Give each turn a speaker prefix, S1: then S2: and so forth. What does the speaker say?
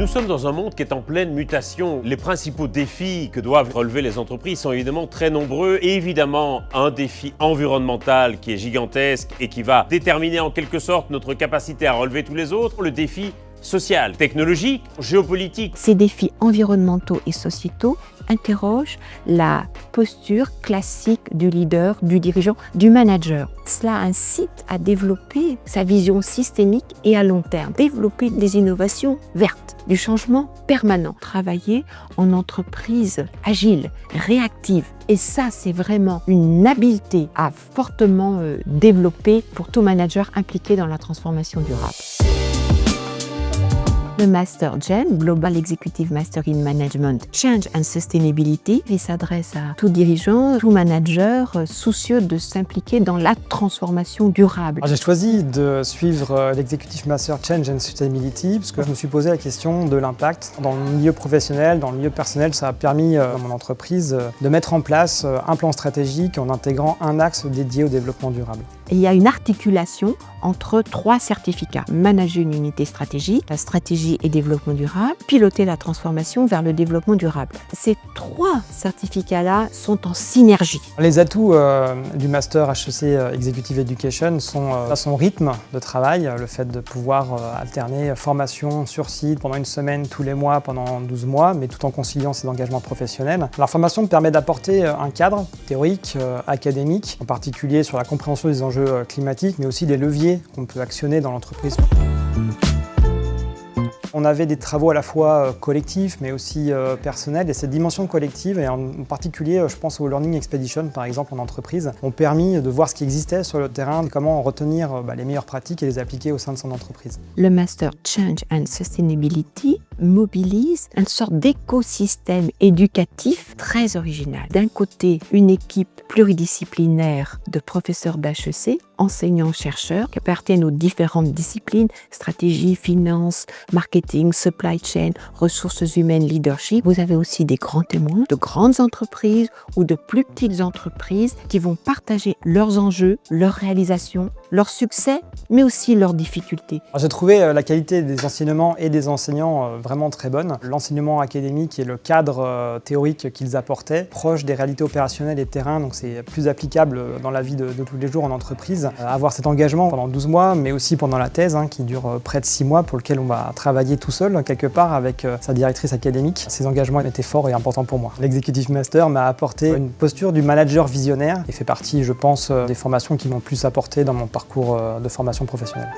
S1: Nous sommes dans un monde qui est en pleine mutation. Les principaux défis que doivent relever les entreprises sont évidemment très nombreux et évidemment un défi environnemental qui est gigantesque et qui va déterminer en quelque sorte notre capacité à relever tous les autres, le défi social, technologique, géopolitique.
S2: Ces défis environnementaux et sociétaux interrogent la posture classique du leader, du dirigeant, du manager. Cela incite à développer sa vision systémique et à long terme, développer des innovations vertes, du changement permanent, travailler en entreprise agile, réactive. Et ça, c'est vraiment une habileté à fortement développer pour tout manager impliqué dans la transformation durable. Le Master GEM, Global Executive Master in Management, Change and Sustainability, il s'adresse à tout dirigeant, tout manager soucieux de s'impliquer dans la transformation durable.
S3: J'ai choisi de suivre l'Executive Master Change and Sustainability parce que je me suis posé la question de l'impact. Dans le milieu professionnel, dans le milieu personnel, ça a permis à mon entreprise de mettre en place un plan stratégique en intégrant un axe dédié au développement durable.
S2: Et il y a une articulation entre 3 certificats. Manager une unité stratégique, la stratégie et développement durable, piloter la transformation vers le développement durable. Ces 3 certificats-là sont en synergie.
S3: Les atouts du Master HEC Executive Education sont son rythme de travail, le fait de pouvoir alterner formation sur site pendant une semaine tous les mois, pendant 12 mois, mais tout en conciliant ses engagements professionnels. La formation permet d'apporter un cadre théorique, académique, en particulier sur la compréhension des enjeux climatiques, mais aussi des leviers qu'on peut actionner dans l'entreprise. On avait des travaux à la fois collectifs mais aussi personnels et cette dimension collective et en particulier je pense au Learning Expedition par exemple en entreprise ont permis de voir ce qui existait sur le terrain, comment retenir les meilleures pratiques et les appliquer au sein de son entreprise.
S2: Le Master Change and Sustainability mobilise une sorte d'écosystème éducatif très original. D'un côté, une équipe pluridisciplinaire de professeurs d'HEC, enseignants-chercheurs qui appartiennent aux différentes disciplines, stratégie, finance, marketing, supply chain, ressources humaines, leadership. Vous avez aussi des grands témoins de grandes entreprises ou de plus petites entreprises qui vont partager leurs enjeux, leurs réalisations, leurs succès, mais aussi leurs difficultés.
S3: J'ai trouvé la qualité des enseignements et des enseignants vraiment très bonne. L'enseignement académique et le cadre théorique qu'ils apportaient, proche des réalités opérationnelles et terrain, donc c'est plus applicable dans la vie de tous les jours en entreprise. Avoir cet engagement pendant 12 mois, mais aussi pendant la thèse, qui dure près de 6 mois, pour lequel on va travailler tout seul, quelque part, avec sa directrice académique. Ces engagements étaient forts et importants pour moi. L'Executive Master m'a apporté une posture du manager visionnaire et fait partie, je pense, des formations qui m'ont plus apporté dans mon parcours de formation professionnelle.